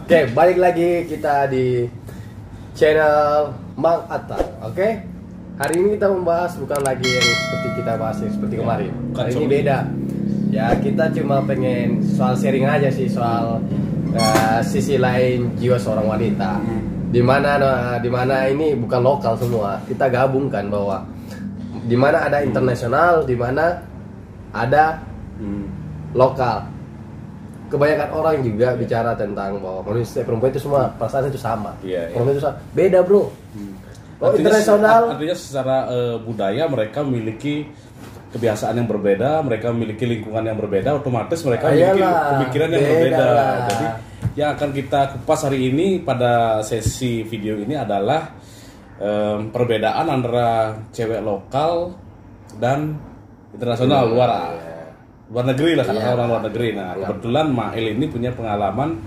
Oke, balik lagi kita di channel Mang Atang. Oke, hari ini kita membahas bukan lagi yang seperti kita bahas yang seperti kemarin. Hari ini beda. Ya, kita cuma pengen soal sharing aja sih soal sisi lain jiwa seorang wanita. Dimana ini bukan lokal semua. Kita gabungkan bahwa dimana ada internasional, dimana ada lokal. Kebanyakan orang juga bicara tentang bahwa manusia perempuan itu semua perasaan itu sama. Perempuan itu sama. Beda, bro. Internasional. Artinya secara budaya mereka memiliki kebiasaan yang berbeda, mereka memiliki lingkungan yang berbeda, otomatis mereka memiliki pemikiran yang berbeda. Jadi yang akan kita kupas hari ini pada sesi video ini adalah perbedaan antara cewek lokal dan internasional luar negeri lah, orang luar negeri. Nah, kebetulan Mail ini punya pengalaman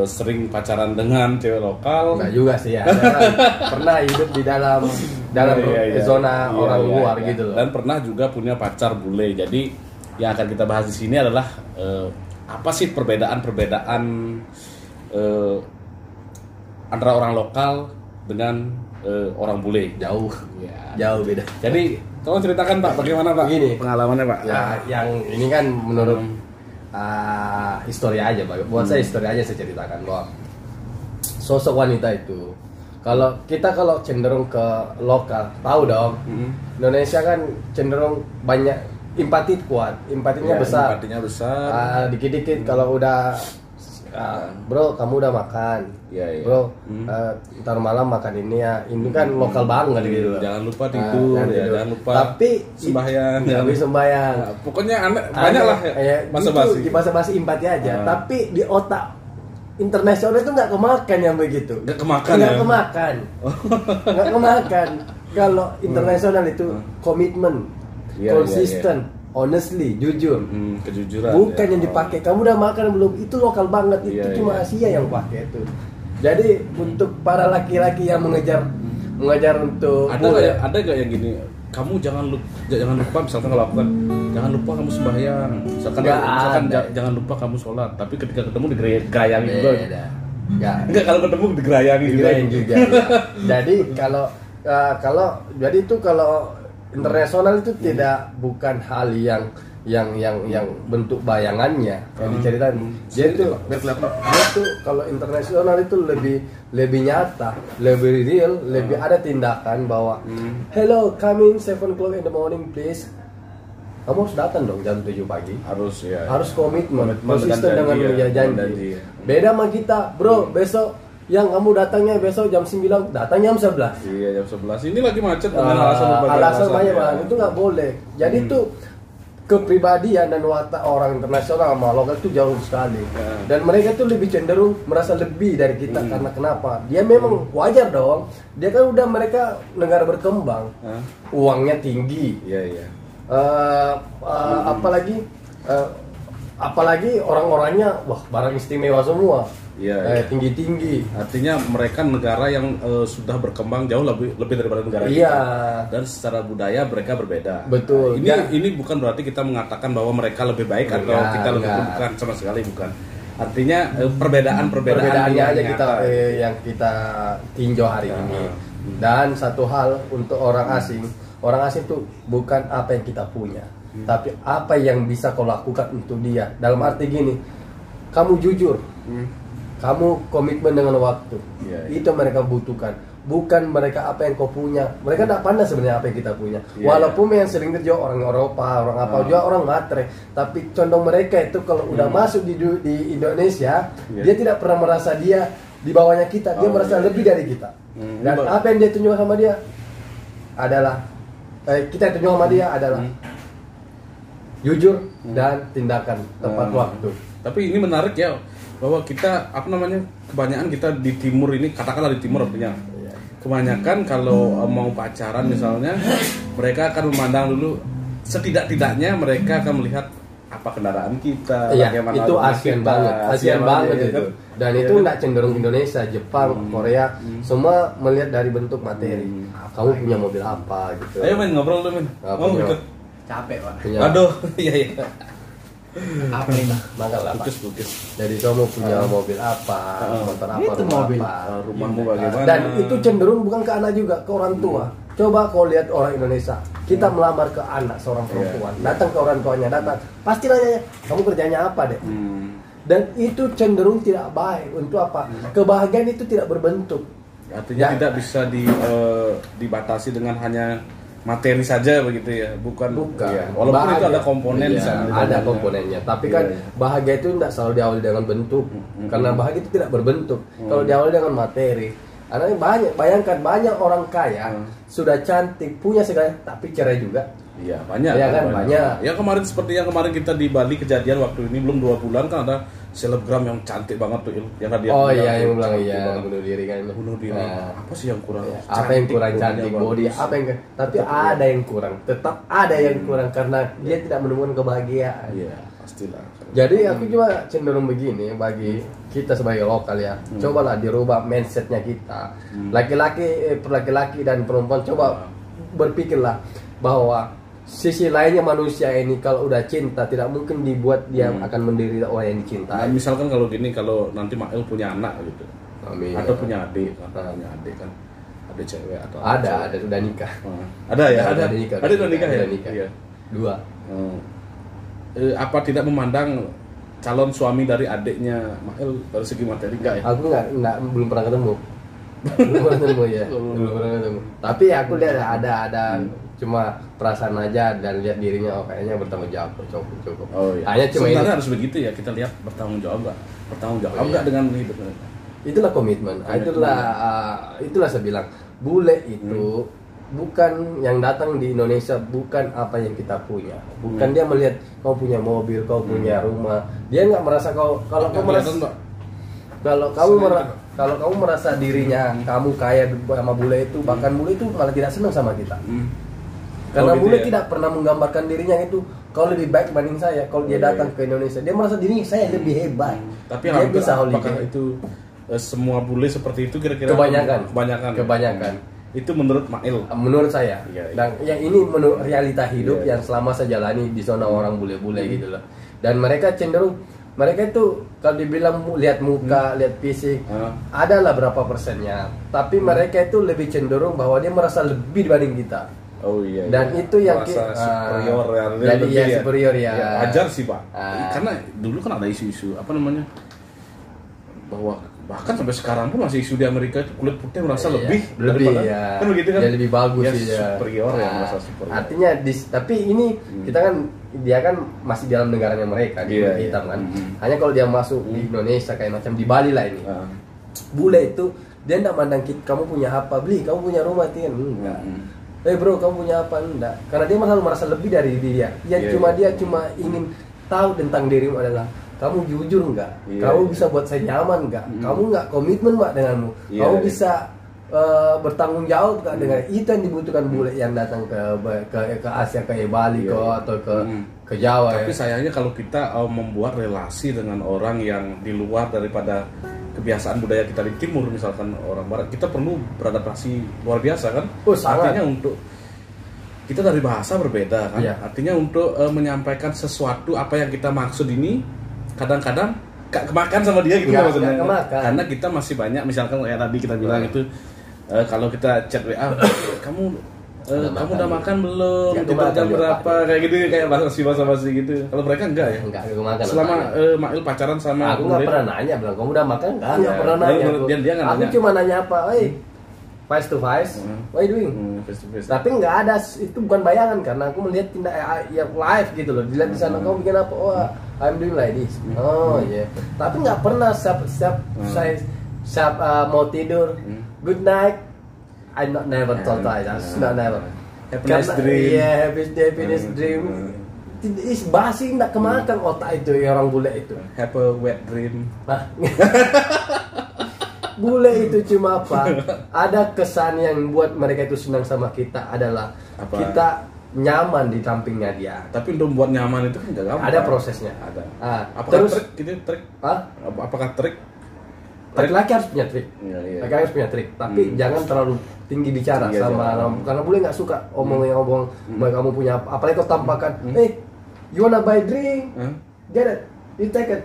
sering pacaran dengan cewek lokal. Enggak juga sih ya. Pernah hidup di dalam zona orang luar gitu loh. Dan pernah juga punya pacar bule. Jadi yang akan kita bahas di sini adalah apa sih perbedaan antara orang lokal dengan orang bule. Jauh beda. Jadi tolong ceritakan Pak, bagaimana Pak gini pengalamannya Pak? Ya, yang ini kan menurut histori aja, buat saya histori aja saya ceritakan bahwa sosok wanita itu kalau cenderung ke lokal, tahu dong, Indonesia kan cenderung banyak empatinya besar. Dikit-dikit kalau udah bro kamu udah makan, bro ntar malam makan ini ya, ini kan lokal banget gitu. Jangan lupa tidur, jangan lupa. Tapi sembahyang, Nah, pokoknya banyak lah basa-basi. Di basa-basi empati aja. Tapi di otak internasional itu nggak kemakan yang begitu. Nggak kemakan. Kalau internasional itu komitmen, konsisten. Honestly, jujur, kejujuran. Bukan yang dipakai. Kamu udah makan belum? Itu lokal banget. Itu cuma Asia yang pakai itu. Jadi untuk para laki-laki yang mengejar untuk ada gak yang gini? Kamu jangan lupa misalkan kalau aku kan jangan lupa kamu sembahyang. Misalkan jangan lupa kamu sholat. Tapi ketika ketemu digerayangi juga. Enggak, kalau ketemu digerayangi juga. Jadi kalau internasional itu bukan hal yang bentuk bayangannya yang diceritain. Dia itu kalau internasional itu lebih nyata, lebih real, lebih ada tindakan bahwa hello, come in 7 o'clock in the morning please. Kamu harus datang dong jam 7 pagi. Harus komitmen, konsisten dengan janji. Beda sama kita, bro, besok yang kamu datangnya besok jam 9, datang jam 11. Jam 11. Ini lagi macet dengan alasan banyak banget. Itu nggak boleh. Jadi itu kepribadian dan watak orang internasional sama lokal itu jauh sekali. Dan mereka tuh lebih cenderung merasa lebih dari kita karena kenapa? Dia memang wajar dong. Dia kan udah mereka negara berkembang. Uangnya tinggi. Apalagi orang-orangnya barang istimewa semua. Tinggi-tinggi. Artinya mereka negara yang sudah berkembang jauh lebih daripada negara kita. Dan secara budaya mereka berbeda. Betul. Ini bukan berarti kita mengatakan bahwa mereka lebih baik atau kita lebih buruk, bukan, sama sekali bukan. Artinya perbedaannya aja yang kita tinjau hari ini. Dan satu hal untuk orang asing itu bukan apa yang kita punya, tapi apa yang bisa kau lakukan untuk dia. Dalam arti gini, kamu jujur. Kamu komitmen dengan waktu. Itu mereka butuhkan. Bukan mereka apa yang kau punya. Mereka tidak pandang sebenarnya apa yang kita punya. Walaupun yang sering terjadi orang Eropa, orang apa juga orang matre. Tapi condong mereka itu kalau udah masuk di Indonesia, dia tidak pernah merasa dia di bawahnya kita. Dia merasa lebih dari kita. Dan apa yang dia tunjukkan sama dia adalah kita tunjukkan sama dia adalah jujur dan tindakan tepat waktu. Tapi ini menarik ya, bahwa kita kebanyakan kita di timur ini, katakanlah di timur artinya kebanyakan kalau mau pacaran misalnya, mereka akan memandang dulu, setidak-tidaknya mereka akan melihat apa kendaraan kita, bagaimana itu Asian banget itu. Dan itu nggak cenderung Indonesia, Jepang, Korea, semua melihat dari bentuk materi. Kamu punya mobil apa gitu. Ayo ngobrol dulu, mau ikut. Capek Pak. Aduh, iya. Apa itu? Makanya Pak. Lukis. Jadi kamu punya mobil apa, motor apa, Itu rumah mobil. apa. Rumahmu bagaimana? Dan itu cenderung bukan ke anak juga, ke orang tua. Coba kau lihat orang Indonesia, kita melamar ke anak seorang perempuan, datang ke orang tuanya, datang, pasti nanya, kamu kerjanya apa deh? Dan itu cenderung tidak baik. Untuk apa? Kebahagiaan itu tidak berbentuk. Artinya tidak bisa dibatasi dengan hanya materi saja begitu ya, bukan. Ya. Walaupun bahagia, itu ada komponen di sana. Ada komponennya, tapi kan bahagia itu tidak selalu diawali dengan bentuk, karena bahagia itu tidak berbentuk. Kalau diawali dengan materi, karena banyak, bayangkan banyak orang kaya sudah cantik, punya segala, tapi cerai juga. Iya banyak. Iya kan banyak. Ya kemarin seperti yang kemarin kita di Bali kejadian waktu ini belum 2 bulan kan ada selebgram yang cantik banget tuh yang hadiah. Oh iya yang bilang iya bunuh diri kan. Bunuh diri. Apa sih yang kurang? Apa yang kurang cantik body? Apa yang tapi ada yang kurang. Tetap ada yang kurang karena dia tidak menemukan kebahagiaan. Iya pastilah. Jadi aku cuma cenderung begini bagi kita sebagai lokal ya. Cobalah dirubah mindsetnya kita. Laki-laki dan perempuan coba berpikirlah bahwa sisi lainnya manusia ini kalau udah cinta tidak mungkin dibuat dia akan menderita orang yang dicintai. Nah, misalkan kalau gini, kalau nanti Mail punya anak gitu. Amin. Atau punya adik, punya adik kan. Ada cewek atau ada sudah nikah. Ada ya, ada nikah. Ada udah nikah ya? Iya. 2. Apa tidak memandang calon suami dari adiknya Mail dari segi materi enggak ya? Aku enggak belum pernah ketemu. belum pernah ketemu ya. Belum pernah ketemu. Tapi aku lihat ada cuma perasaan aja dan lihat dirinya kayaknya bertanggung jawab cukup. Oh iya. Hanya cuma sebenarnya ini, harus begitu ya, kita lihat bertanggung jawab enggak dengan hidup mereka. itulah komitmen. Itulah saya bilang bule itu bukan yang datang di Indonesia, bukan apa yang kita punya, bukan dia melihat kau punya mobil, kau punya rumah, dia nggak merasa kalau kamu merasa dirinya kamu kaya sama bule itu, bahkan bule itu malah tidak senang sama kita. Karena bule tidak pernah menggambarkan dirinya itu kalau lebih baik dibanding saya. Kalau dia datang ke Indonesia, dia merasa dirinya saya lebih hebat. Tapi dia bisa apakah itu semua bule seperti itu kira-kira? Kebanyakan. Itu menurut Mail. Menurut saya. Iya. Dan yang ini menurut realita hidup yang selama saya jalani di zona orang bule-bule gitu loh. Dan mereka itu kalau dibilang lihat muka, lihat fisik, adalah berapa persennya. Tapi mereka itu lebih cenderung bahwa dia merasa lebih dibanding kita. Oh iya. Dan itu yang superior ya. Jadi ya superior ya. Wajar sih Pak. Karena dulu kan ada isu-isu apa namanya, bahwa bahkan sampai sekarang pun masih isu di Amerika itu kulit putih merasa lebih ya. Kan begitu kan? Dia lebih bagus ya, sih ya. Superior ya, merasa superior. Artinya tapi ini kita kan dia kan masih dalam negaranya mereka di hitam kan. Hanya kalau dia masuk di Indonesia kayak macam di Bali lah ini. Bule itu dia enggak mandang kamu punya apa, beli kamu punya rumah tian enggak. Bro, kamu punya apa? Enggak. Karena dia selalu merasa lebih dari dia. Dia cuma ingin tahu tentang dirimu adalah kamu jujur enggak? Kamu bisa buat saya nyaman enggak? Kamu enggak komitmen enggak denganmu? Kamu bisa bertanggung jawab enggak dengan itu yang dibutuhkan bule yang datang ke Asia, ke Bali atau ke Jawa. Tapi sayangnya kalau kita membuat relasi dengan orang yang di luar daripada kebiasaan budaya kita di timur, misalkan orang barat, kita perlu beradaptasi luar biasa kan? Artinya untuk kita dari bahasa berbeda kan? Artinya untuk menyampaikan sesuatu apa yang kita maksud ini kadang-kadang gak kemakan sama dia gitu maksudnya. Karena kita masih banyak, misalkan kayak tadi kita bilang itu kalau kita chat WA, kamu udah makan belum? Tidur jam berapa? Kayak gitu, kayak basa-basi gitu. Kalau mereka enggak ya? Enggak kemakan. Selama Mail pacaran sama aku enggak pernah nanya bilang kamu udah makan? Enggak pernah nanya. Aku cuma nanya apa? Face to face. What are you doing? Face to face. Tapi enggak ada, itu bukan bayangan karena aku melihat tindak yang live gitu loh. Dilihat di sana kamu bikin apa? Oh, I'm doing like this. Oh iya. Tapi enggak pernah siap mau tidur. Good night. I never thought that. Never. Happiness dream. Iya, happiness dream. Is basi enggak kemakan otak itu orang bule itu. Have a wet dream. Bule itu cuma apa? Ada kesan yang buat mereka itu senang sama kita adalah kita nyaman di sampingnya dia. Tapi untuk membuat nyaman itu kan enggak gampang. Ada prosesnya. Ada. Apakah trik gitu, trik? Apakah trik? Laki-laki harus punya trik. Laki-laki harus punya trik, tapi jangan terlalu tinggi bicara karena bule nggak suka omong kamu punya apa. Apalagi kau tampakkan, you wanna buy drink? get it, you take it,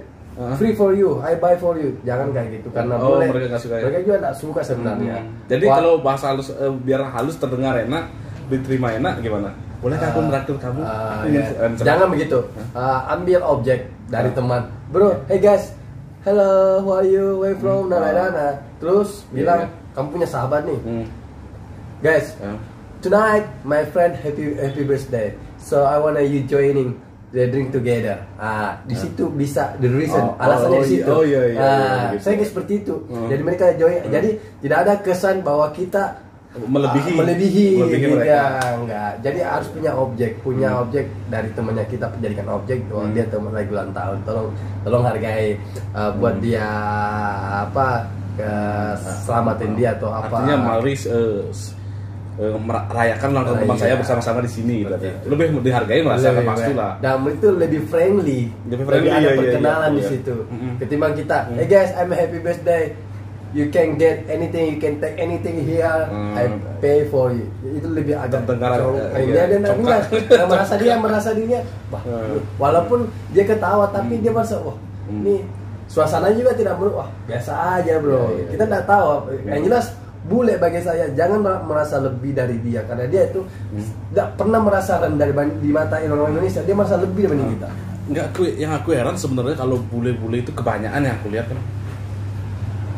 free for you, I buy for you. Jangan kayak gitu karena boleh. Mereka nggak suka. Mereka juga nggak suka sebenarnya. Jadi kalau bahasa halus biar halus terdengar enak, diterima enak gimana? Boleh aku meraktir kamu? Jangan begitu. Ambil objek dari teman. Bro, hey guys, hello, who are you, where from, nah. Terus bilang kamu punya sahabat nih. Guys, tonight my friend happy birthday. So I wanna you joining the drink together. Di situ bisa the reason, alasannya di situ. Gitu. Saya seperti itu. Jadi mereka join. Jadi tidak ada kesan bahwa kita melebihi mereka. Enggak. Jadi harus punya objek dari temannya kita, jadikan objek. Dia teman lagi ulang tahun, tolong hargai, buat dia selamatin dia atau apa. Artinya mari merayakan ulang tahun teman saya bersama-sama di sini. Lebih dihargai, merasakan pastilah. Dan itu lebih friendly, ada perkenalan di situ. Ketimbang kita, hey guys, I'm a happy birthday. You can get anything, you can take anything here. I pay for you. Itu lebih agak dia merasa dirinya, walaupun dia ketawa tapi dia merasa ini suasana juga tidak biasa aja bro. Kita tidak tahu. Yang jelas bule bagi saya jangan merasa lebih dari dia karena dia itu tidak pernah merasa rendah di mata orang Indonesia. Dia merasa lebih dibanding kita. Yang aku heran sebenarnya kalau bule-bule itu kebanyakan yang aku lihat kan.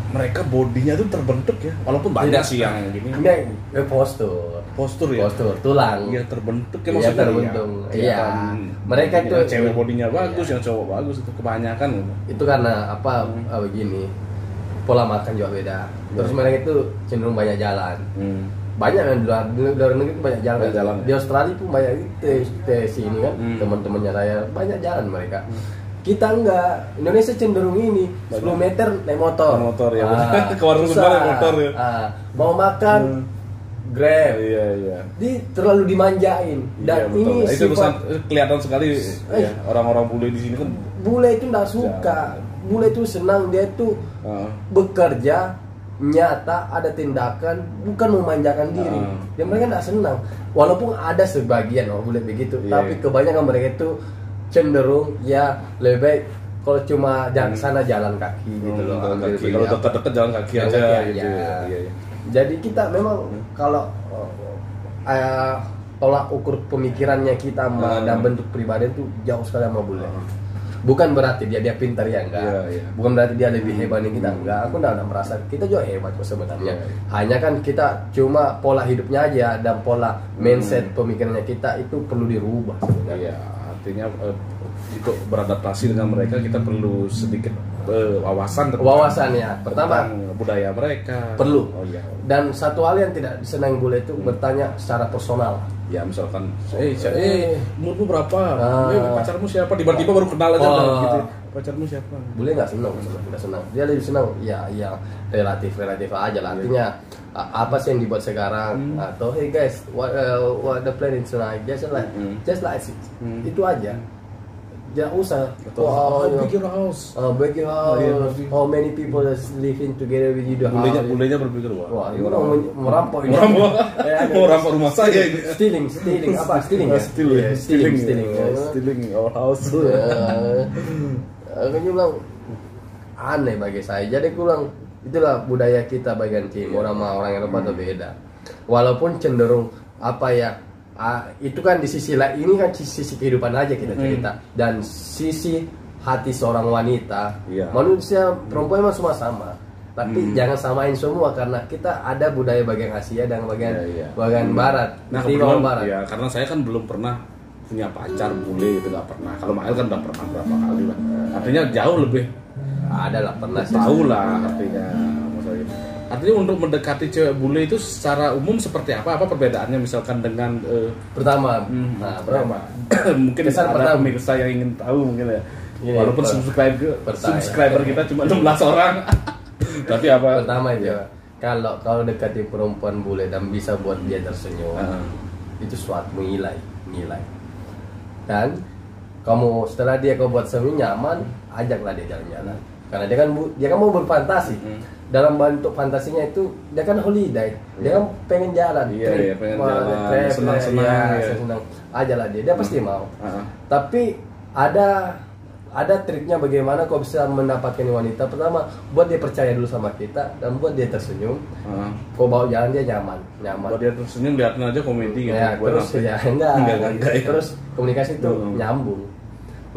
Mereka bodinya tuh terbentuk ya, walaupun banyak sih yang gini. Ini postur ya. Postur, tulang. Iya terbentuk ya maksudnya. Terbentuk. Iya. Mereka itu cewek bodinya bagus, yang cowok bagus itu kebanyakan. Itu karena begini. Pola makan juga beda. Terus mereka itu cenderung banyak jalan. Banyak yang di luar negeri itu banyak jalan. Di Australia pun banyak sini kan. Teman-temannya saya banyak jalan mereka. Kita enggak, Indonesia cenderung ini 10 meter naik motor. Ya. Ke warung naik motor ya. Mau makan Grab. Iya. Terlalu dimanjain. Dan ini itu kelihatan sekali ya, orang-orang bule di sini kan. Bule itu enggak suka. Bule itu senang, dia itu bekerja nyata, ada tindakan, bukan memanjakan diri. Dan mereka enggak senang. Walaupun ada sebagian orang bule begitu, tapi kebanyakan mereka itu cenderung ya lebih baik kalau cuma jalan sana jalan kaki gitu loh. Kalau dekat-dekat jalan kaki aja gitu. Iya. Jadi kita memang kalau tolak ukur pemikirannya kita dan bentuk pribadi itu jauh sekali sama bule. Bukan berarti dia pintar ya enggak. Bukan berarti dia lebih hebat nih kita enggak. Aku enggak merasa kita juga hebat kok sebenarnya. Hanya kan kita cuma pola hidupnya aja dan pola mindset pemikirannya kita itu perlu dirubah sebenarnya. Artinya untuk beradaptasi dengan mereka kita perlu sedikit wawasan ya. Pertama budaya mereka perlu. Dan satu hal yang tidak disenangi bule itu bertanya secara personal. Ya misalkan, umurmu berapa? Pacarmu siapa? Tiba-tiba baru kenal aja gitu. Pacarmu siapa? Bule nggak senang. Dia lebih senang. Ya relatif aja lah. Artinya apa sih yang dibuat sekarang? Atau hey guys, what the plan is tonight? Just like it. Itu aja. Jangan usah. Big your house. How many people is living together with you? Bulenya berpikir wah, ini orang merampok ini. Mau rampok rumah saya ini. Stealing apa? Stealing our house. Aku bilang aneh bagi saya. Jadi aku bilang itulah budaya kita bagian timur sama orang Eropa itu beda. Walaupun cenderung itu kan di sisi lain, ini kan sisi kehidupan aja kita cerita dan sisi hati seorang wanita. Manusia perempuan memang semua sama, tapi jangan samain semua karena kita ada budaya bagian Asia dan bagian Barat. Kebetulan Barat. Ya, karena saya kan belum pernah punya pacar bule itu nggak pernah. Kalau Mael kan udah pernah berapa kali lah. Artinya jauh lebih adalah pernah tahu lah artinya. Artinya untuk mendekati cewek bule itu secara umum seperti apa perbedaannya misalkan dengan pertama mungkin ada pemirsa yang ingin tahu mungkin ya. Walaupun subscriber kita cuma 16 orang. Tapi apa? Pertama aja. Kalau dekati perempuan bule dan bisa buat dia tersenyum, itu suatu nilai. Dan kamu setelah kau buat senyum nyaman, ajaklah dia jalan-jalan. Karena dia kan mau berfantasi. Dalam bentuk fantasinya itu dia kan holiday, dia kan pengen jalan, pengen jalan, senang-senang, senang aja lah dia pasti mau. Tapi ada ada triknya bagaimana kau bisa mendapatkan wanita. Pertama, buat dia percaya dulu sama kita dan buat dia tersenyum. Kau bawa jalan dia nyaman. Buat dia tersenyum, liatin aja komedi gitu. Ya, terus ya enggak. Terus komunikasi itu nyambung.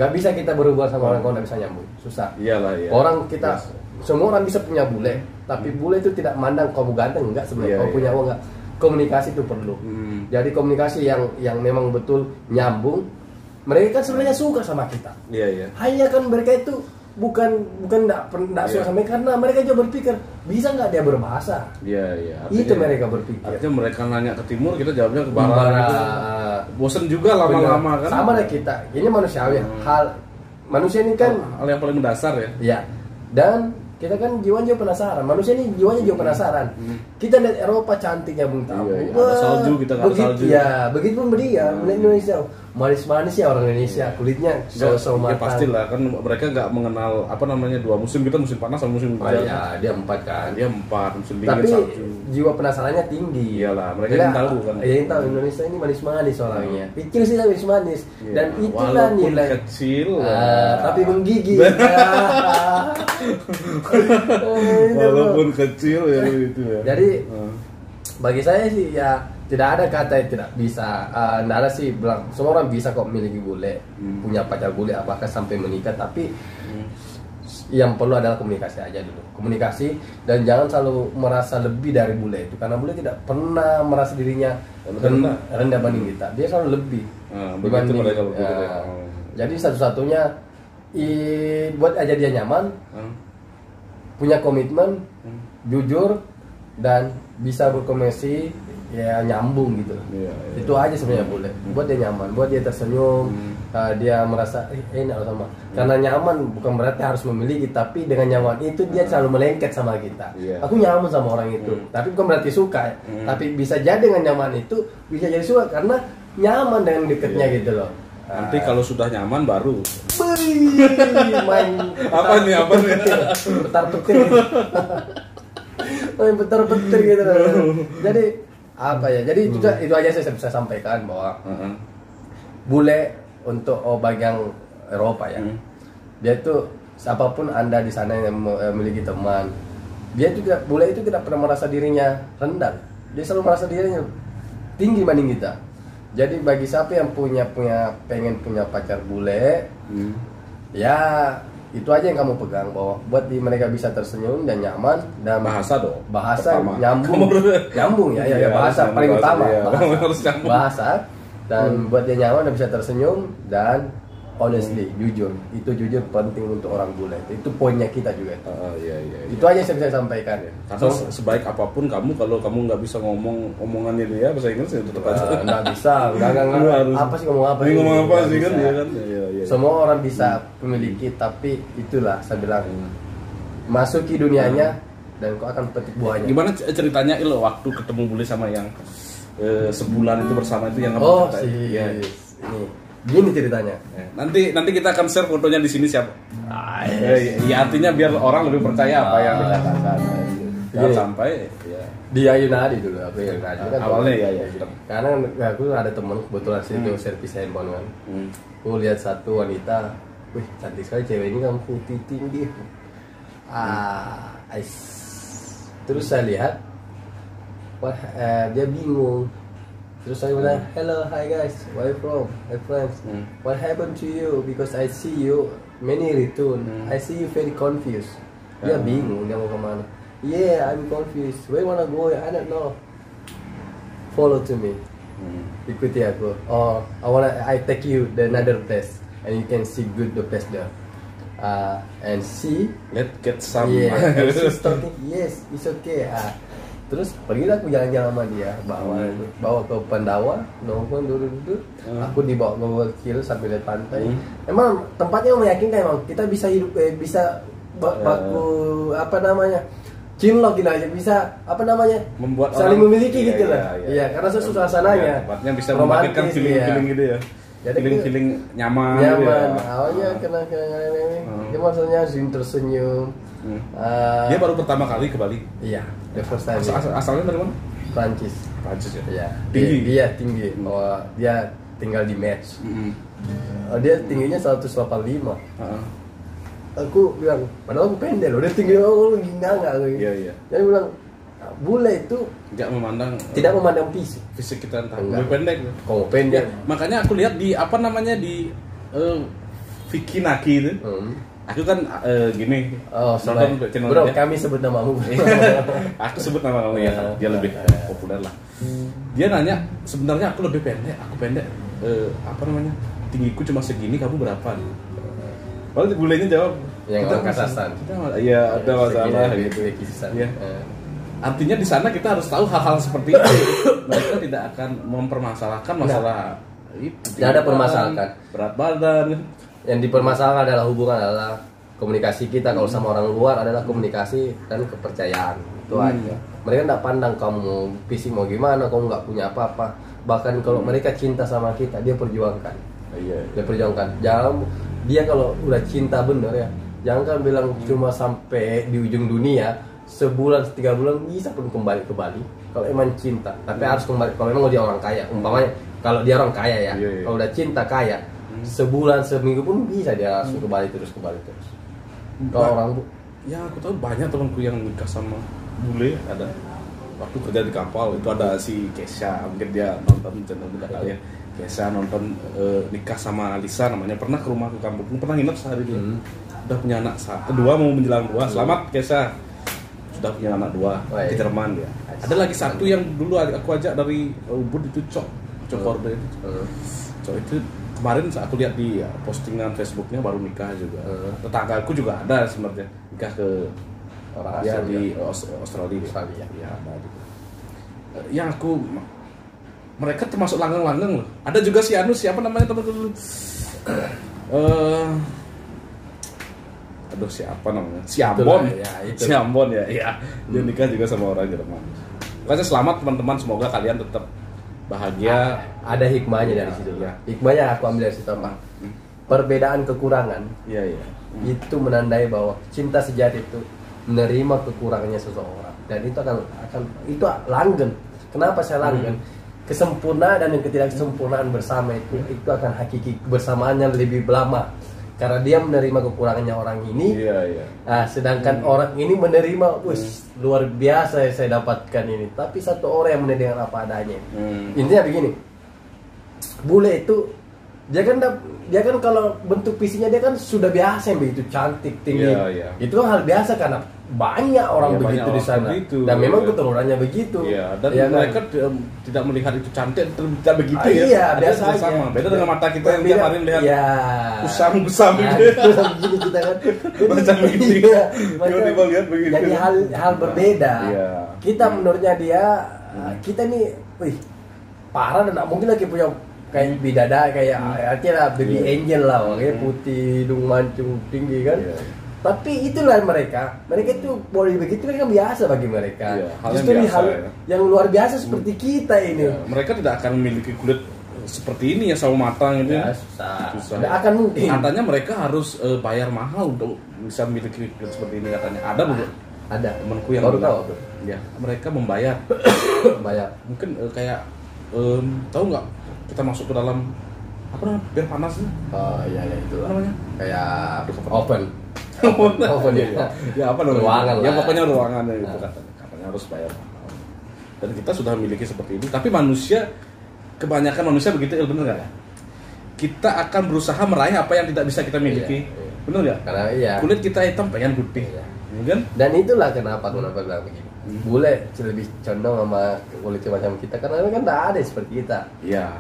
Nggak bisa kita berhubungan sama orang kalau nggak bisa nyambung, susah. Iyalah, iya. Orang kita semua orang bisa punya bule, tapi bule itu tidak mandang kamu ganteng enggak sebenarnya. Kau punya uang enggak? Komunikasi itu perlu. Jadi komunikasi yang memang betul nyambung. Mereka kan sebenarnya suka sama kita. Iya. Hanya kan mereka itu bukan enggak suka sama kita karena mereka juga berpikir bisa nggak dia berbahasa. Iya. Itu mereka berpikir. Artinya mereka nanya ke timur, kita jawabnya ke barat. Gitu. Bosen juga lama-lama kan. Sama lah kita. Ini manusiawi. Manusia ini kan hal yang paling mendasar ya. Iya. Dan kita kan jiwanya juga penasaran. Manusia ini jiwanya juga penasaran. Kita lihat Eropa cantiknya Bung Tamu. Iya. Ada salju, kita nggak ada salju. Ya, begitu pun dia. Melihat Indonesia, manis-manis ya orang Indonesia. Kulitnya so matang. Ya pastilah kan mereka nggak mengenal apa namanya dua musim. Kita musim panas sama musim hujan. Iya, dia 4 kan. Dia 4 musim dingin tapi salju. jiwa penasarannya tinggi. Iyalah, mereka ingin tahu kan. Ingin tahu Indonesia ini manis-manis orangnya. Kecil sih tapi manis. Dan itulah walaupun nilai kecil. Tapi menggigit. Walaupun kecil ya itu ya. Jadi bagi saya sih ya tidak ada kata yang tidak bisa. Nggak ada sih bilang semua orang bisa kok memiliki bule, punya pacar bule apakah sampai menikah. Tapi yang perlu adalah komunikasi aja dulu. Komunikasi dan jangan selalu merasa lebih dari bule itu karena bule tidak pernah merasa dirinya rendah banding kita. Dia selalu lebih dibanding. Jadi satu-satunya buat aja dia nyaman, punya komitmen, jujur dan bisa berkomunikasi ya nyambung gitu. Itu aja sebenarnya boleh. Buat dia nyaman, buat dia tersenyum, dia merasa enak sama. Karena nyaman bukan berarti harus memiliki, tapi dengan nyaman itu dia selalu melengket sama kita. Aku nyaman sama orang itu, tapi bukan berarti suka. Tapi bisa jadi dengan nyaman itu bisa jadi suka karena nyaman dengan deketnya gitu loh. Nanti kalau sudah nyaman baru main apa nih petar petir main petar petir gitu. Jadi apa ya? Jadi itu aja saya bisa sampaikan bahwa bule untuk bagi yang Eropa ya, dia tuh siapapun Anda di sana yang memiliki teman, dia juga bule itu tidak pernah merasa dirinya rendah. Dia selalu merasa dirinya tinggi dibanding kita. Jadi bagi siapa yang pengen punya pacar bule, ya itu aja yang kamu pegang bahwa buat mereka bisa tersenyum dan nyaman dan bahasa nyambung ya bahasa paling utama bahasa dan buat dia nyaman dan bisa tersenyum dan honestly jujur penting untuk orang bule itu poinnya kita juga itu aja yang saya bisa sampaikan ya. Karena sebaik apapun kamu kalau kamu nggak bisa omongannya dia bahasa Inggris ya tetap aja nggak bisa nggak apa sih ngomong apa sih kan dia kan semua orang bisa memiliki tapi itulah saya bilang masuki dunianya dan kau akan petik buahnya. Gimana ceritanya waktu ketemu bule sama yang sebulan itu bersama itu yang kamu ini gini ceritanya. Nanti kita akan share fotonya di sini siapa. Ya artinya biar orang lebih percaya apa yang dikatakan. Jangan sampai dia Yunadi dulu apa yang Yunadi kan awalnya ya. Karena aku ada teman kebetulan sih itu servis handphone kan. Aku lihat satu wanita, wih cantik sekali cewek ini, kamu putih tinggi. Terus saya lihat, dia bingung. Terus saya bilang, hello, hi guys, where you from? My friends, what happened to you? Because I see you many return, I see you very confused. Dia bingung, dia mau kemana? Yeah, I'm confused. Where you wanna go? I don't know. Follow to me. Ikuti aku. Oh, I take you the another place, and you can see good the place there. And see. Let's get some. Yeah, and she's talking. Yes, it's okay. Terus pergilah aku jalan-jalan sama dia, bawa ke Pendawa, nongkrong duduk. Aku dibawa ke Wakil sambil lihat pantai. Emang tempatnya meyakinkan, emang kita bisa hidup bisa baku cinlok gitu aja, bisa membuat saling memiliki gitu lah. Iya, karena suasananya. Tempatnya bisa membangkitkan feeling gitu ya. Jadi feeling nyaman. Awalnya kena dia maksudnya tersenyum. Dia baru pertama kali ke Bali. Iya, the first time. Asalnya dari mana? Prancis ya. Iya. Tinggi. Dia tinggi. Dia tinggal di Metz. Dia tingginya 185. aku bilang, padahal aku pendek loh, dia tinggi aku lagi nggak Iya. Dia bilang bule itu tidak memandang fisik kita entah lebih pendek. Kalau pendek. Ya, makanya aku lihat di apa namanya di Vicky Naki itu. Aku kan gini. Nonton channel bro, dia. Kami sebut namamu. Aku sebut nama kamu ya. Dia lebih populer lah. Dia nanya, sebenarnya aku lebih pendek. Aku pendek. Apa namanya? Tinggiku cuma segini, kamu berapa? Lalu bulenya jawab. Yang orang kasasan. Iya, ada masalah gitu. Iya. Artinya di sana kita harus tahu hal-hal seperti itu. Mereka tidak akan mempermasalahkan masalah itu. Tidak ada permasalahan. Berat badan. Yang dipermasalahkan adalah hubungan, adalah komunikasi kita kalau sama orang luar adalah komunikasi dan kepercayaan. Itu aja. Mereka tidak pandang kamu fisik mau gimana, kamu nggak punya apa-apa. Bahkan kalau mereka cinta sama kita, dia perjuangkan. Dia perjuangkan. Jangan dia kalau udah cinta bener ya, jangan bilang cuma sampai di ujung dunia. Sebulan, 3 bulan bisa pun kembali ke Bali kalau emang cinta, tapi harus kembali kalau emang dia orang kaya. Umpamanya kalau dia orang kaya ya, kalau udah cinta kaya, sebulan seminggu pun bisa dia langsung ke Bali terus. Kalau orang ya aku tahu banyak temanku yang nikah sama bule. Ada waktu kerja di kapal itu ada si Kesha, mungkin dia nonton channel juga kali ya. Kesha nonton nikah sama Lisa namanya, pernah ke rumah ke kampung, pernah nginep sehari dia. Udah punya anak kedua mau menjelang 2. Selamat Kesha. Sudah punya anak 2 ke Jerman dia. Ada lagi satu yang dulu aku ajak dari Ubud itu Cok Korde itu. Cok itu kemarin aku lihat di postingan Facebooknya baru nikah juga. Tetanggaku juga ada sebenarnya nikah ke orang ya, di Australia. Ya ada juga. Yang aku mereka termasuk langgeng-langgeng loh. Ada juga si Anu siapa namanya temanku dulu. Aduh siapa namanya? Si Ambon ya. Dia nikah juga sama orang Jerman. Pokoknya selamat teman-teman, semoga kalian tetap bahagia. Ada hikmahnya dari situ ya. Hikmahnya aku ambil dari situ apa? Perbedaan kekurangan. Itu menandai bahwa cinta sejati itu menerima kekurangannya seseorang, dan itu akan itu langgeng. Kenapa saya langgeng? Kesempurnaan dan ketidaksempurnaan bersama itu akan hakiki bersamaannya lebih lama. Karena dia menerima kekurangannya orang ini, sedangkan orang ini menerima, luar biasa ya saya dapatkan ini. Tapi satu orang yang menerima dengan apa adanya. Intinya begini, bule itu dia kan kalau bentuk fisiknya dia kan sudah biasa yang begitu cantik tinggi. Itu hal biasa karena banyak orang begitu di sana. Dan memang keturunannya begitu. Dan mereka tidak melihat itu cantik tidak begitu ya. Iya, biasa aja. Sama. Beda dengan mata kita yang tiap hari melihat usam-usam begitu kita kan. Macam begitu. Tiba-tiba lihat begitu. Jadi hal berbeda. Kita menurutnya dia kita nih, parah dan mungkin lagi punya kayak bidadari kayak artinya baby angel lah, makanya putih, hidung mancung tinggi kan. Tapi itulah mereka itu boleh begitu kan biasa bagi mereka. Justru hal yang luar biasa seperti kita ini. Mereka tidak akan memiliki kulit seperti ini ya, sawo matang ini. Susah. Tidak akan mungkin. Katanya mereka harus bayar mahal untuk bisa memiliki kulit seperti ini katanya. Ada temanku yang baru tahu. Ya, mereka membayar. Mungkin kayak tahu nggak? Kita masuk ke dalam apa namanya biar panasnya? Iya itu namanya kayak oven ya apa namanya? Ruangan ya pokoknya ruangannya itu katanya harus bayar. Dan kita sudah memiliki seperti ini, tapi kebanyakan manusia begitu, bener nggak? Kita akan berusaha meraih apa yang tidak bisa kita miliki, bener nggak? Karena kulit kita hitam pengen putih, kan? Dan itulah kenapa bilang begini. Bule lebih condong sama kulit macam kita karena kan tidak ada seperti kita.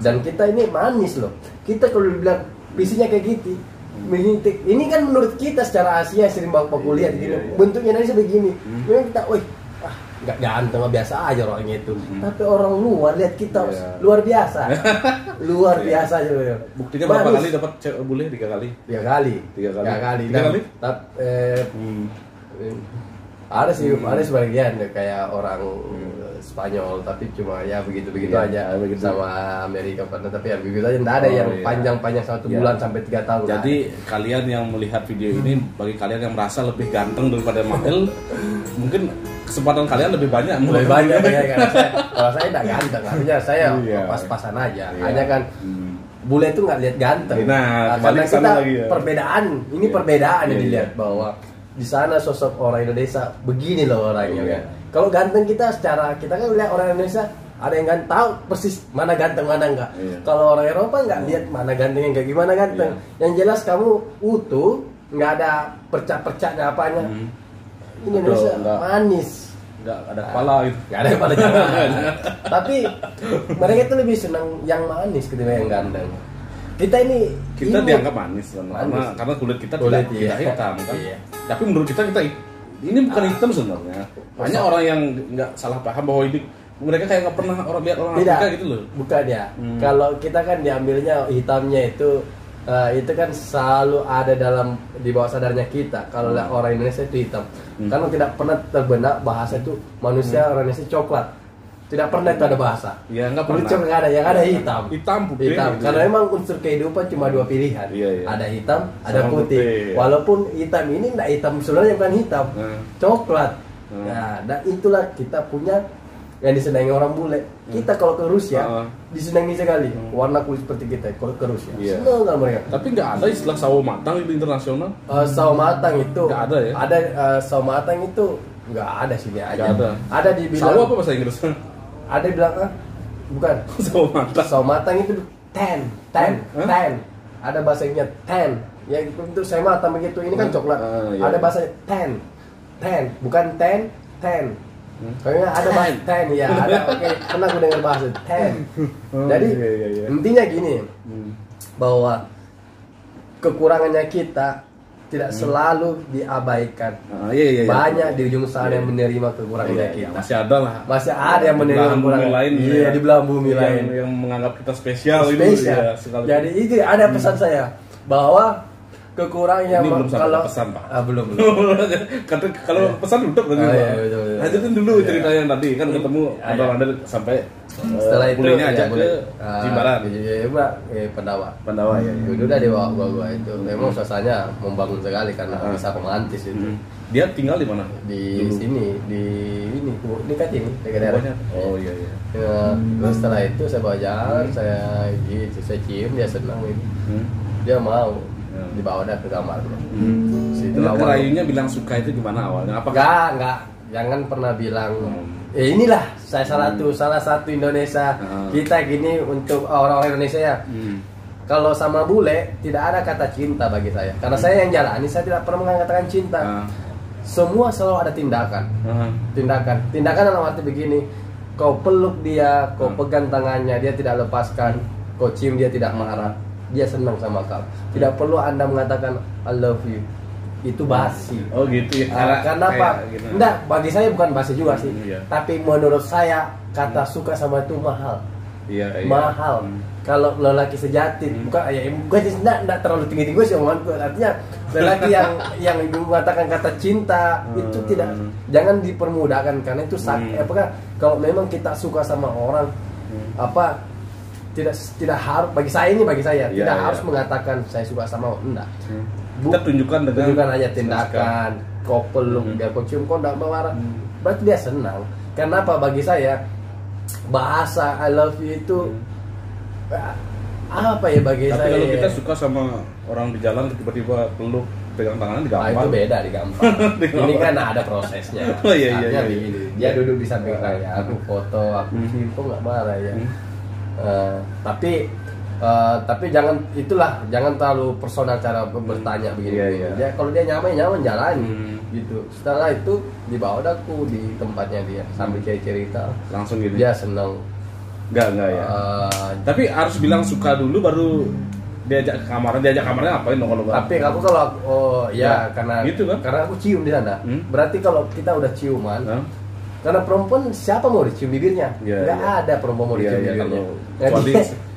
Dan kita ini manis loh. Kita kalau bilang visinya kayak gitu, ini kan menurut kita secara Asia sering bawa kuliah gini, bentuknya Indonesia begini. Memang kita, nggak ganteng, biasa aja orangnya itu. Tapi orang luar lihat kita luar biasa, luar biasa aja. Buktinya berapa kali dapat bule? 3 kali. 3 kali. 3 kali. Ada sih, ada sebagian kayak orang Spanyol, tapi cuma ya begitu-begitu aja. Sama Amerika pernah, tapi ya begitu aja. Tidak ada yang panjang-panjang 1 bulan sampai 3 tahun. Jadi kalian yang melihat video ini, bagi kalian yang merasa lebih ganteng daripada Mahel, mungkin kesempatan kalian lebih banyak. Lebih banyak ya, kalau saya tidak ganteng, artinya saya pas-pasan aja. Hanya kan bule itu nggak lihat ganteng. Nah, karena kita lagi ya. perbedaan, ini perbedaan yang Iya. dilihat bahwa di sana sosok orang Indonesia begini loh orangnya kan. Kalau ganteng kita kita kan lihat orang Indonesia ada yang ganteng, tahu persis mana ganteng mana enggak. Kalau orang Eropa nggak lihat mana ganteng yang kayak gimana ganteng. Yang jelas kamu utuh, nggak ada percak-percaknya apanya. Ini Indonesia manis. Nggak ada kepala gitu. Nggak ada kepala jangan. Tapi mereka itu lebih senang yang manis ketimbang yang ganteng. Kita dianggap manis karena kulit kita tidak hitam kan. Iya. Tapi menurut kita ini bukan hitam sebenarnya. Banyak orang yang nggak salah paham bahwa ini mereka kayak nggak pernah lihat orang Afrika gitu loh. Bukan ya. Kalau kita kan diambilnya hitamnya itu kan selalu ada di bawah sadarnya kita. Kalau orang Indonesia itu hitam, karena tidak pernah terbenak bahasa itu manusia orang Indonesia coklat. Tidak pernah itu ada bahasa. Ya nggak pernah. Nggak ada, yang ada hitam. Putih. Hitam. Karena memang unsur kehidupan cuma dua pilihan. Iya. Ada hitam, ada Sama putih. Walaupun hitam ini tidak hitam sebenarnya bukan hitam, coklat. Nah, dan itulah kita punya yang disenangi orang bule. Kita kalau ke Rusia disenangi sekali warna kulit seperti kita. Kalau ke Rusia senang kan mereka. Tapi nggak ada istilah sawo matang di internasional. Sawo matang itu nggak ada ya? Ada sawo matang itu nggak ada sini aja. Nggak ada. Ada dibilang Sawo apa bahasa Inggris? Ada bilang bukan. Sawo matang. Sawo matang itu ten. Ada bahasanya ten. Ya itu saya matang begitu. Ini kan coklat. Iya. Ada bahasa ten, bukan ten. Kayaknya ada bahasa ten ya. Ada. Oke, pernah aku dengar bahasa ten. Jadi iya. intinya gini, bahwa kekurangannya kita tidak selalu diabaikan. Iya. Banyak di ujung sana yang menerima kekurangannya kita. Masih ada lah. Masih ada yang menerima kekurangan lain. Iya, di belahan bumi lain. Yang menganggap kita spesial. Spesial. Jadi itu ada pesan saya bahwa kekurangannya ini belum sampai pesan Pak. Belum. Kalau pesan udah berarti. Iya, betul. Lanjutin dulu ceritanya yang tadi kan ketemu Anda sampai setelah itu kuliahnya aja ke Jimbaran. Pendawa ya. Dulu udah dibawa gua itu. Memang suasananya membangun sekali karena bisa romantis itu. Dia tinggal di mana? Di sini, di Kating, dekat daerah. Oh iya. Terus setelah itu saya bawa jalan, saya cium, dia senang ini. Dia mau dibawa ke kamarnya. Kerayunya bilang suka itu gimana awalnya? Enggak. Jangan pernah bilang inilah saya salah satu Indonesia kita gini untuk orang-orang Indonesia ya. Kalau sama bule tidak ada kata cinta bagi saya. Karena saya yang jalani, saya tidak pernah mengatakan cinta. Semua selalu ada tindakan. Tindakan dalam arti begini, kau peluk dia, kau pegang tangannya, dia tidak lepaskan, kau cium dia tidak marah, dia senang sama kau. Tidak perlu Anda mengatakan I love you. Itu basi. Oh gitu ya. Karena apa? Enggak, bagi saya bukan basi juga sih. Tapi menurut saya kata suka sama itu mahal. Iya. Mahal. Kalau lelaki sejati bukan enggak terlalu tinggi-tinggi sih omonganku. Artinya lelaki yang mengatakan kata cinta itu jangan dipermudahkan karena itu apakah kalau memang kita suka sama orang tidak harus bagi saya tidak harus mengatakan saya suka sama enggak. Kita tunjukkan aja tindakan, kau peluk dia, kau cium, kau enggak marah. Berarti dia senang. Kenapa bagi saya bahasa I love you itu apa ya bagi saya? Tapi kalau kita suka sama orang di jalan tiba-tiba peluk pegang tangannya digampang. Itu beda digampang. Ini kan ada prosesnya. Oh iya. Dia duduk di samping saya, aku foto, aku cium, kok nggak marah ya. Tapi jangan terlalu personal cara bertanya begini. Dia kalau dia nyaman jalani gitu. Setelah itu dibawa aku di tempatnya dia sambil cerita langsung gitu. Dia senang. Enggak ya. Tapi harus bilang suka dulu baru diajak kamarnya ngapain dong kalau tapi aku karena gitu kan? Karena aku cium di sana. Berarti kalau kita udah ciuman karena perempuan siapa mau dicium bibirnya? Nggak ada perempuan mau dicium bibirnya.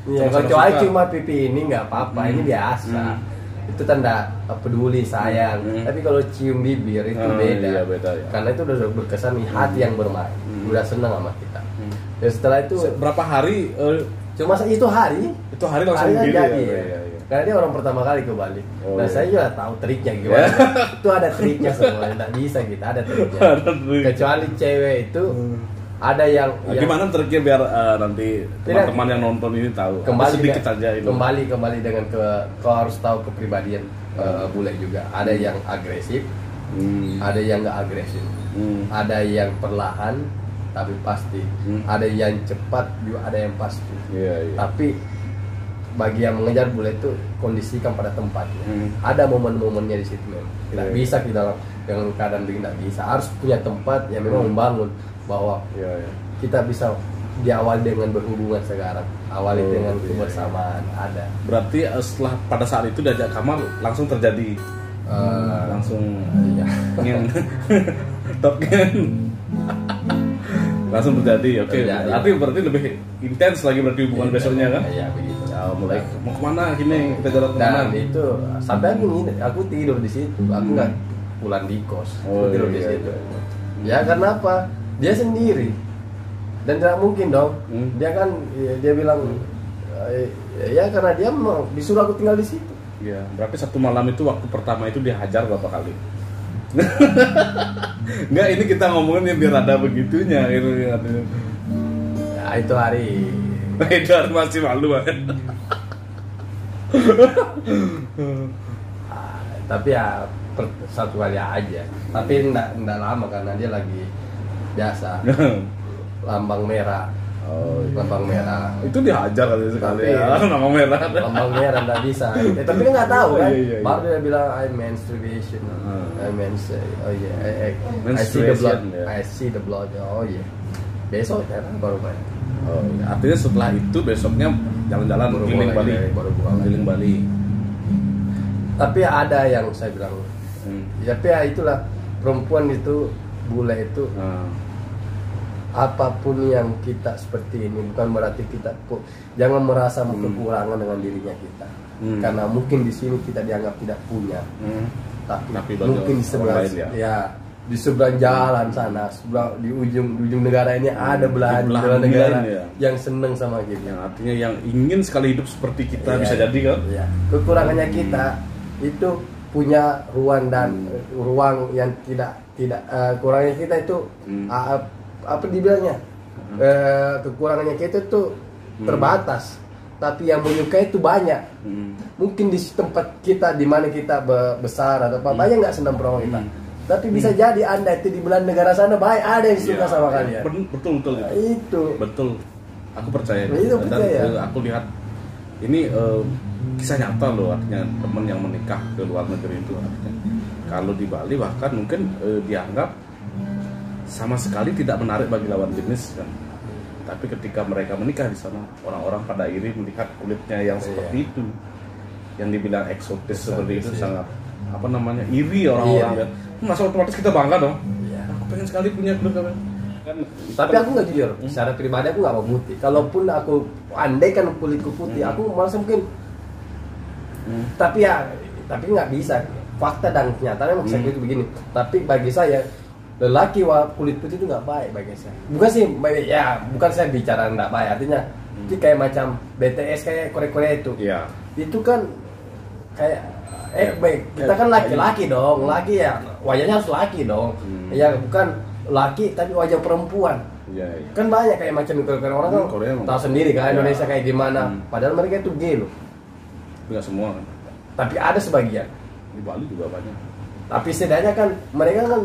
Kecuali cuma pipi ini nggak apa-apa, ini biasa. Itu tanda peduli sayang. Tapi kalau cium bibir itu beda. Beda ya. Karena itu udah berkesan hati yang bermain, udah senang sama kita. Dan setelah itu berapa hari? Cuma itu hari langsung gitu ya. Karena dia orang pertama kali ke Bali. Saya juga tahu triknya gimana. Itu ada triknya semua. Tidak bisa kita ada triknya. Kecuali cewek itu Ada yang gimana terakhir biar nanti teman-teman yang nonton ini tahu. Kembali sedikit saja ini. Kembali dengan kau harus tahu kepribadian bule juga. Ada yang agresif, ada yang nggak agresif, ada yang perlahan tapi pasti, ada yang cepat juga, ada yang pasti. Tapi bagi yang mengejar bule itu kondisikan pada tempatnya. Ada momen-momennya di situ memang. Tidak bisa kita dengan keadaan begini, tidak bisa. Harus punya tempat yang memang membangun bahwa kita bisa diawali dengan berhubungan sekarang, awali dengan kebersamaan. Ada. Berarti setelah pada saat itu diajak Kamal langsung terjadi langsung langsung terjadi. Oke. Berarti lebih intens lagi berarti hubungan besoknya kan? Iya begitu. Mulai mau kemana gini, kita jalan kemana? Dan itu sampai aku tidur di situ. Aku nggak pulang di kos. Aku tidur di situ. Ya karena apa? Dia sendiri dan tidak mungkin dong. Dia kan dia bilang ya karena dia disuruh aku tinggal di situ. Ya, berarti satu malam itu waktu pertama itu dia hajar berapa kali? Enggak, ini kita ngomongin biar ada begitunya gitu. Ya, itu hari masih malu banget. Tapi ya satu kali aja. Tapi enggak lama karena dia lagi biasa lambang merah. Lambang merah itu dihajar kali sekali ya. Lambang merah enggak bisa. Tapi dia nggak tahu kan. Baru dia bilang I menstruation. I see the blood. Oh iya. Besok kan baru main. Artinya setelah itu besoknya jalan-jalan keliling Bali. Tapi ada yang saya bilang. Tapi ya itulah perempuan itu, bule itu. Apapun yang kita seperti ini bukan berarti kita jangan merasa kekurangan dengan dirinya kita. Karena mungkin di sini kita dianggap tidak punya. Tapi mungkin di sebelah di seberang jalan sana, di ujung negara ini ada belahan negara yang seneng sama kita. Yang artinya yang ingin sekali hidup seperti kita bisa jadi kan? Kekurangannya kita itu punya ruang yang tidak kurangnya kita itu apa dibilangnya kekurangannya kita itu terbatas, tapi yang menyukai itu banyak. Mungkin di tempat kita di mana kita besar atau apa banyak nggak senang perumahan kita, tapi bisa jadi Anda itu di belahan negara sana baik ada yang suka sama kalian. Betul gitu. Itu betul, aku percaya itu. Dan aku lihat ini kisah nyata loh, artinya teman yang menikah ke luar negeri itu artinya kalau di Bali bahkan mungkin dianggap sama sekali tidak menarik bagi lawan jenis kan. Tapi ketika mereka menikah di sana, orang-orang pada iri melihat kulitnya yang seperti itu, yang dibilang eksotis seperti itu, sangat apa namanya iri orang-orang kan. Masa otomatis kita bangga dong. Aku pengen sekali punya kulit kan. Tapi aku nggak jujur, secara pribadi aku nggak mau putih. Kalaupun aku andai kan kulitku putih, aku merasa mungkin. Tapi nggak bisa. Fakta dan kenyataannya maksudnya itu begini. Tapi bagi saya lelaki kulit putih itu nggak baik bagi saya. Bukan sih, bukan saya bicara nggak baik. Artinya itu kayak macam BTS kayak Korea itu. Itu kan kayak baik. Kita kan laki-laki dong, laki ya wajahnya harus laki dong. Ya bukan laki tapi wajah perempuan. Kan banyak kayak macam itu orang kan tahu sendiri kan Indonesia kayak gimana. Padahal mereka itu gay loh. Enggak semua kan. Tapi ada sebagian. Di Bali juga banyak. Tapi setidaknya kan mereka kan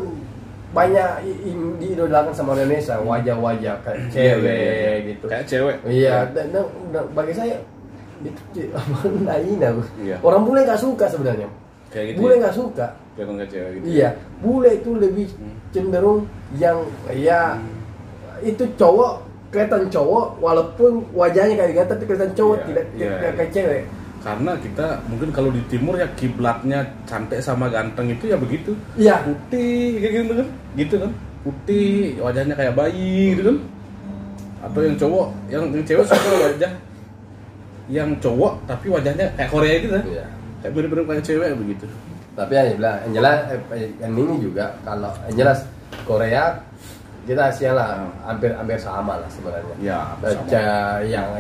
banyak diidolakan sama Indonesia, wajah-wajah kayak cewek gitu. Kayak cewek. Iya, dan bagi saya itu orang bule nggak suka sebenarnya. Kayak gitu. Bule nggak suka. Kayak cewek gitu. Iya, bule itu lebih cenderung yang itu cowok kelihatan cowok walaupun wajahnya kayak gitu tapi kelihatan cowok tidak kayak cewek. Karena kita mungkin kalau di timur ya kiblatnya cantik sama ganteng itu ya begitu. Putih kayak gitu kan. Putih, wajahnya kayak bayi gitu kan. Atau yang cowok, yang cewek suka wajah yang cowok tapi wajahnya kayak Korea itu kan. Kayak bener-bener kayak cewek begitu. Tapi yang jelas yang ini juga kalau yang jelas Korea kita Asia lah hampir sama lah sebenarnya.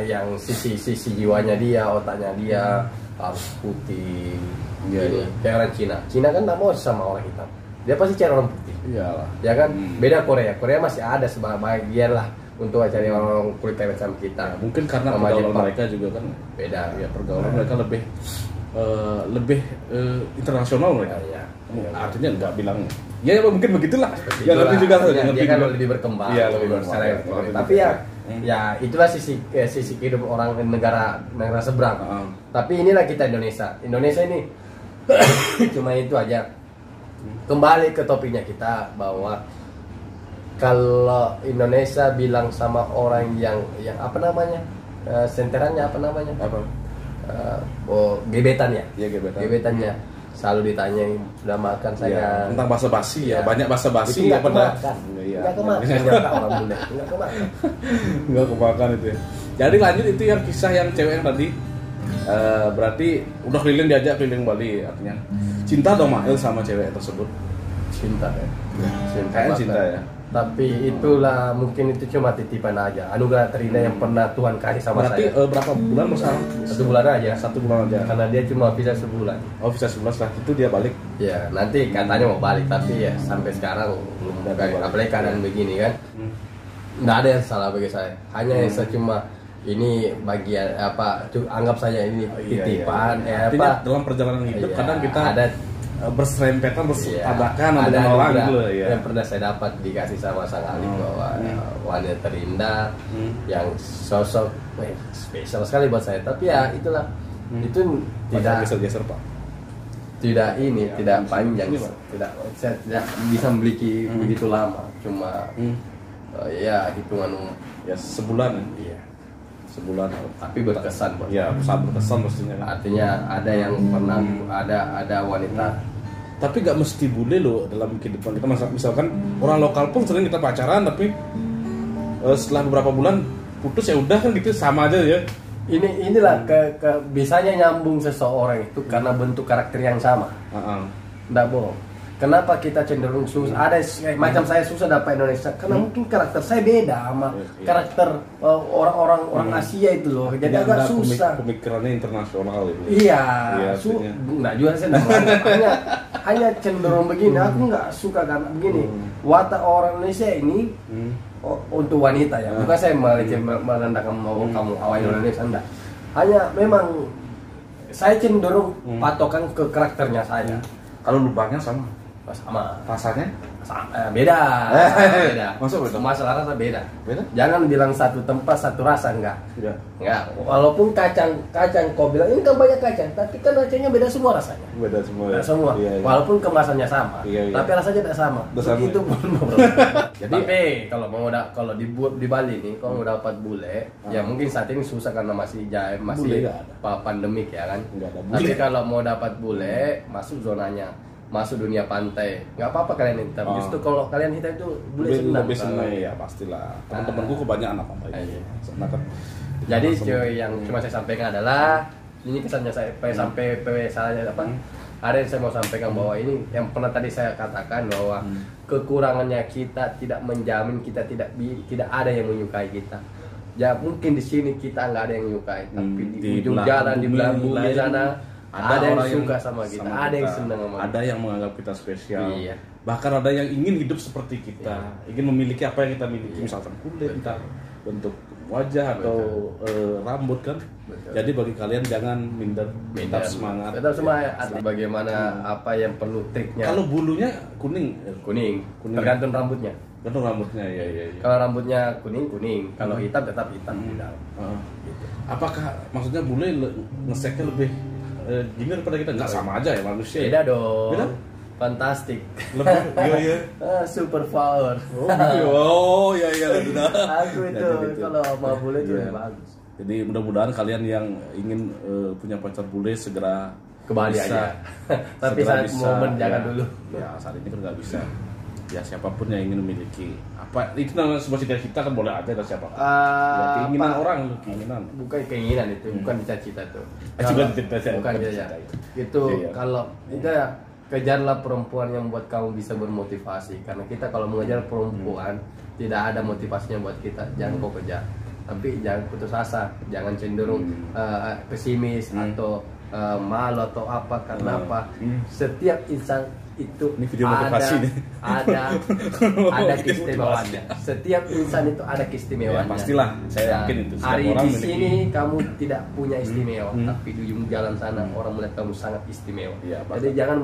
Yang sisi jiwanya dia, otaknya dia harus putih. Kayak orang Cina kan nggak mau sama orang hitam. Dia pasti cari orang putih. Iyalah. Ya kan? Beda Korea. Korea masih ada sebagian lah untuk cari orang kulit kayak macam kita. Ya, mungkin karena pergaulan mereka juga kan beda. Ya, pergaulan mereka lebih internasional mereka. Ya. Artinya nggak bilang ya mungkin begitulah. Ya lebih juga dia kan lebih berkembang. Iya, lebih berkembang. Tapi ya itulah sisi hidup orang negara seberang. Tapi inilah kita Indonesia. Indonesia ini cuma itu aja. Kembali ke topiknya kita bahwa kalau Indonesia bilang sama orang yang apa namanya, senterannya apa namanya, gebetan ya, gebetannya selalu ditanyain sudah makan saya ya, tentang bahasa basi ya, banyak bahasa basi ya pada nggak kemakan nggak kemakan itu ya. Jadi lanjut itu yang kisah yang cewek yang tadi, berarti udah diajak keliling Bali, artinya cinta dong Mahil sama cewek tersebut. Cinta ya, cinta ya. Tapi itulah mungkin itu cuma titipan aja, anugerah terindah yang pernah Tuhan kasih sama berarti, saya. Berapa bulan bersama? 1 bulan aja. 1 bulan aja. Karena dia cuma visa sebulan. Oh, visa 11 lah itu dia balik. Ya nanti katanya mau balik, tapi ya sampai sekarang belum balik. Apalagi keadaan begini kan, nggak ada yang salah bagi saya. Hanya yang saya cuma ini bagian apa? Anggap saja ini titipan. Iya. Artinya dalam perjalanan hidup kadang kita ada berserempetan, bertabrakan ada orang gitu ya. Yang pernah saya dapat dikasih sama sang ahli bahwa wanita terindah yang sosok spesial sekali buat saya. Tapi ya itulah, itu tidak geser Pak. Tidak ini, tidak panjang, saya tidak bisa memiliki begitu lama, cuma ya hitungan ya sebulan. Iya. Sebulan, tapi berkesan buat ya, sangat berkesan pastinya. Artinya ada yang pernah ada wanita. Tapi gak mesti bule loh dalam kehidupan kita. Misalkan orang lokal pun sering kita pacaran, tapi setelah beberapa bulan putus ya udah kan gitu, sama aja ya. Inilah bisanya nyambung seseorang itu karena bentuk karakter yang sama. Nggak bohong. Kenapa kita cenderung susah? Ada macam saya susah dapat Indonesia karena mungkin karakter saya beda sama karakter orang Asia itu loh. Jadi agak susah. Pemikirannya internasional itu. Iya, nggak juga saya hanya cenderung begini. Aku nggak suka karena begini. Watak orang Indonesia ini untuk wanita ya. Bukan saya menandakan mau kamu awal Indonesia, enggak. Hanya memang saya cenderung patokan ke karakternya saya. Kalau lubangnya sama. Rasanya beda. Maksud masalah rasa beda. Jangan bilang satu tempat satu rasa, enggak. Walaupun kacang kau bilang ini kan banyak kacang, tapi kan rasanya beda semua rasanya. Beda semua. Iya. Walaupun kemasannya sama, tapi rasanya tidak sama. Itu pun jadi kalau di Bali nih kalau mau dapat bule, ya mungkin saat ini susah karena masih pandemik ya kan. Tapi kalau mau dapat bule, masuk zonanya, masuk dunia pantai, nggak apa-apa kalian hitam. Justru kalau kalian hitam itu bule senang. Lebih senang ya pastilah. Teman-temanku kebanyakan anak pantai. Jadi yang cuma saya sampaikan adalah ini kesannya saya sampai salahnya apa? Ada yang saya mau sampaikan bahwa ini yang pernah tadi saya katakan bahwa kekurangannya kita tidak menjamin kita tidak ada yang menyukai kita. Ya mungkin di sini kita nggak ada yang menyukai, tapi di ujung jalan di belahan bumi sana ada yang suka sama kita, ada yang senang sama kita. Ada yang menganggap kita spesial. Iya. Bahkan ada yang ingin hidup seperti kita, ingin memiliki apa yang kita miliki, misalkan kulit, entah bentuk wajah atau rambut kan. Jadi bagi kalian jangan minder, tetap semangat. Tetap semangat. Bagaimana apa yang perlu triknya? Kalau bulunya kuning. Tergantung rambutnya. Tergantung rambutnya, ya. Kalau rambutnya kuning. Kalau hitam tetap hitam. Gitu. Apakah maksudnya bule ngeseknya lebih gini daripada kita? Nggak sama aja ya manusia. Beda dong. Beda? Fantastik. Lebih, iya. Super power. Iya. Aku itu kalau mau bule itu lebih bagus. Jadi mudah-mudahan kalian yang ingin punya pacar bule segera ke Bali aja. Tapi saat momen jangan dulu. Ya saat ini kan nggak bisa. Ya siapapun yang ingin memiliki apa itu namanya sebuah cita-cita kan boleh ada siapa. Keinginan orang, keinginan. Bukan keinginan itu, bukan cita-cita tuh. Bukan cita-cita. Itu kalau itu ya kejarlah perempuan yang buat kamu bisa bermotivasi. Karena kita kalau mengejar perempuan tidak ada motivasinya buat kita, jangan kau kejar. Tapi jangan putus asa, jangan cenderung pesimis atau malu atau apa karena apa. Setiap insan itu ini video motivasi nih. Ada keistimewaannya. Setiap insan itu ada keistimewaannya. Ya, pastilah, saya yakin itu. Hari di sini kamu tidak punya istimewa, tapi di ujung jalan sana orang melihat kamu sangat istimewa. Ya, jadi jangan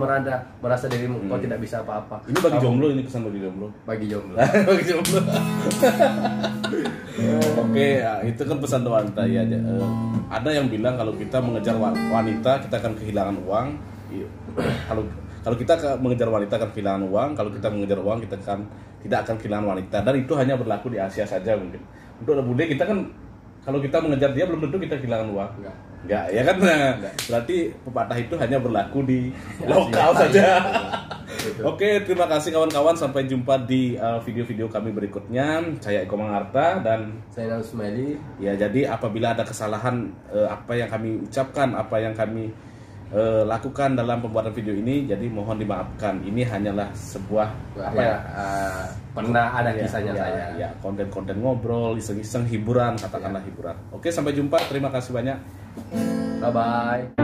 merasa dirimu kau tidak bisa apa-apa. Ini bagi jomblo, ini kesan bagi jomblo. Bagi jomblo. Bagi jomblo. Oke, ya, itu kan pesan wanita ya. Ada yang bilang kalau kita mengejar wanita kita akan kehilangan uang. Kalau kita mengejar wanita akan kehilangan uang, kalau kita mengejar uang kita tidak akan kehilangan wanita. Dan itu hanya berlaku di Asia saja mungkin. Untuk anak muda kita kan kalau kita mengejar dia belum tentu kita kehilangan uang. Enggak, ya kan? Enggak. Berarti pepatah itu hanya berlaku di lokal saja. Oke, terima kasih kawan-kawan. Sampai jumpa di video-video kami berikutnya. Saya Eko Mangarta dan saya Nal Sumaili. Ya, jadi apabila ada kesalahan apa yang kami ucapkan, apa yang kami lakukan dalam pembuatan video ini, jadi mohon dimaafkan. Ini hanyalah sebuah pernah ada kisahnya saya. Ya, konten-konten ngobrol, iseng-iseng hiburan, katakanlah hiburan. Oke, sampai jumpa. Terima kasih banyak. Bye bye.